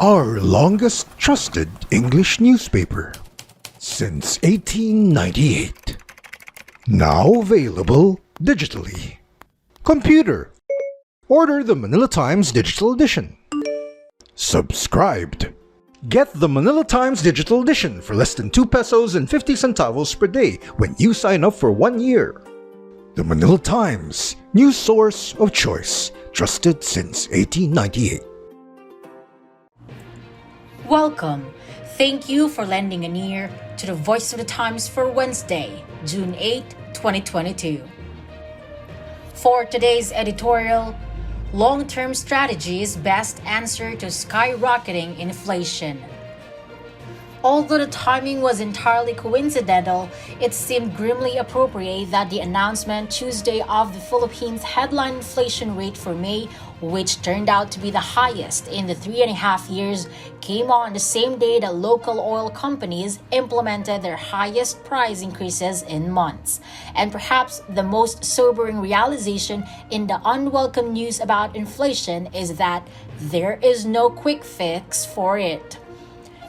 our longest trusted English newspaper since 1898. Now available digitally. Computer, order the Manila Times Digital Edition. Subscribed. Get the Manila Times Digital Edition for less than 2 pesos and 50 centavos per day when you sign up for 1 year. The Manila Times, news source of choice, trusted since 1898. Welcome. Thank you for lending an ear to the Voice of the Times for Wednesday, June 8, 2022. For today's editorial, long-term strategies best answer to skyrocketing inflation. Although the timing was entirely coincidental, it seemed grimly appropriate that the announcement Tuesday of the Philippines' headline inflation rate for May, which turned out to be the highest in the 3.5 years, came on the same day that local oil companies implemented their highest price increases in months. And perhaps the most sobering realization in the unwelcome news about inflation is that there is no quick fix for it.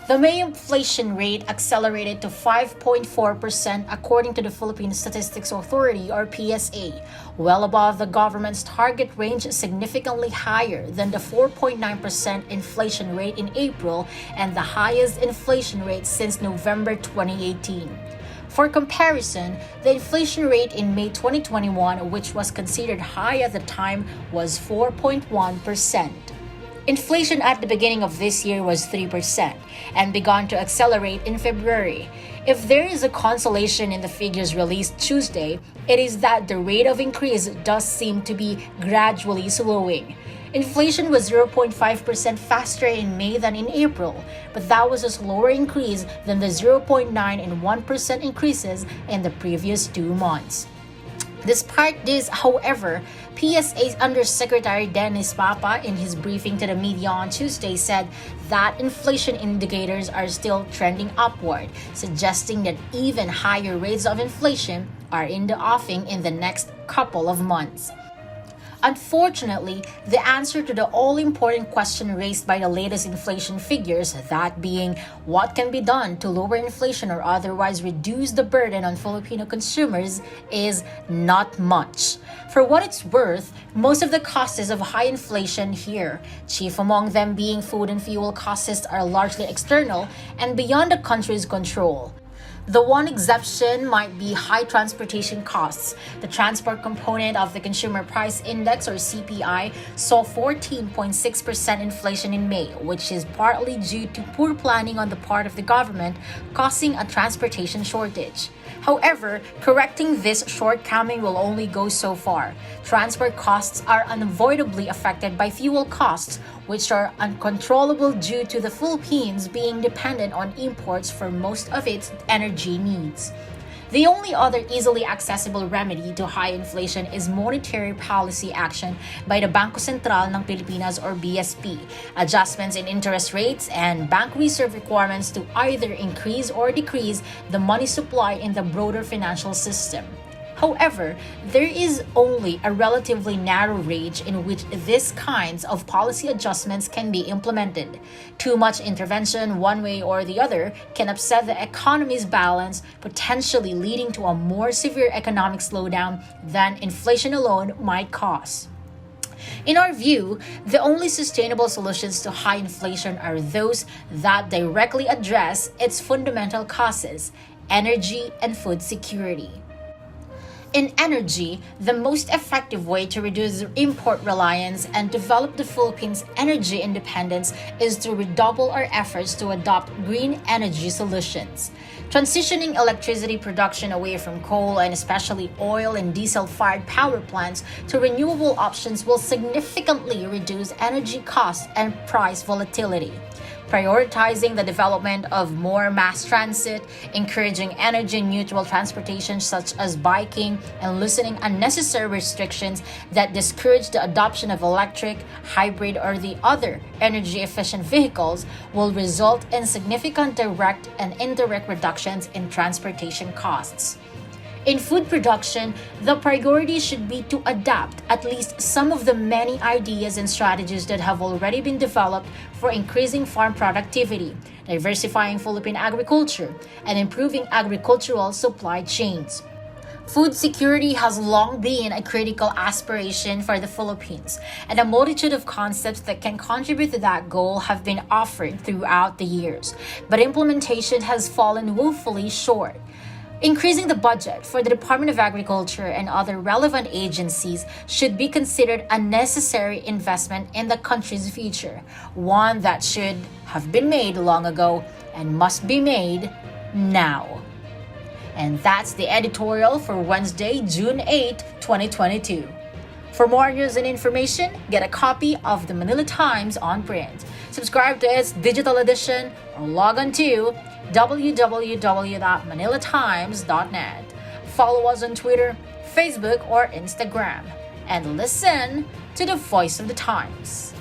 The May inflation rate accelerated to 5.4% according to the Philippine Statistics Authority or PSA, well above the government's target range, significantly higher than the 4.9% inflation rate in April and the highest inflation rate since November 2018. For comparison, the inflation rate in May 2021, which was considered high at the time, was 4.1%. Inflation at the beginning of this year was 3% and began to accelerate in February. If there is a consolation in the figures released Tuesday, it is that the rate of increase does seem to be gradually slowing. Inflation was 0.5% faster in May than in April, but that was a slower increase than the 0.9% and 1% increases in the previous 2 months. Despite this, however, PSA's Undersecretary Dennis Papa, in his briefing to the media on Tuesday, said that inflation indicators are still trending upward, suggesting that even higher rates of inflation are in the offing in the next couple of months. Unfortunately, the answer to the all-important question raised by the latest inflation figures, that being what can be done to lower inflation or otherwise reduce the burden on Filipino consumers, is not much. For what it's worth, most of the causes of high inflation here, chief among them being food and fuel costs, are largely external and beyond the country's control. The one exception might be high transportation costs. The transport component of the Consumer Price Index, or CPI, saw 14.6% inflation in May, which is partly due to poor planning on the part of the government, causing a transportation shortage. However, correcting this shortcoming will only go so far. Transport costs are unavoidably affected by fuel costs, which are uncontrollable due to the Philippines being dependent on imports for most of its energy needs. The only other easily accessible remedy to high inflation is monetary policy action by the Bangko Sentral ng Pilipinas or BSP, adjustments in interest rates, and bank reserve requirements to either increase or decrease the money supply in the broader financial system. However, there is only a relatively narrow range in which these kinds of policy adjustments can be implemented. Too much intervention one way or the other can upset the economy's balance, potentially leading to a more severe economic slowdown than inflation alone might cause. In our view, the only sustainable solutions to high inflation are those that directly address its fundamental causes: energy and food security. In energy, the most effective way to reduce import reliance and develop the Philippines' energy independence is to redouble our efforts to adopt green energy solutions. Transitioning electricity production away from coal and especially oil and diesel-fired power plants to renewable options will significantly reduce energy costs and price volatility. Prioritizing the development of more mass transit, encouraging energy-neutral transportation such as biking, and loosening unnecessary restrictions that discourage the adoption of electric, hybrid, or the other energy-efficient vehicles will result in significant direct and indirect reductions in transportation costs. In food production, the priority should be to adapt at least some of the many ideas and strategies that have already been developed for increasing farm productivity, diversifying Philippine agriculture, and improving agricultural supply chains. Food security has long been a critical aspiration for the Philippines, and a multitude of concepts that can contribute to that goal have been offered throughout the years, but implementation has fallen woefully short. Increasing the budget for the Department of Agriculture and other relevant agencies should be considered a necessary investment in the country's future, one that should have been made long ago and must be made now. And that's the editorial for Wednesday, June 8, 2022. For more news and information, get a copy of the Manila Times on print. Subscribe to its digital edition or log on to www.manilatimes.net. Follow us on Twitter, Facebook, or Instagram, and listen to the Voice of the Times.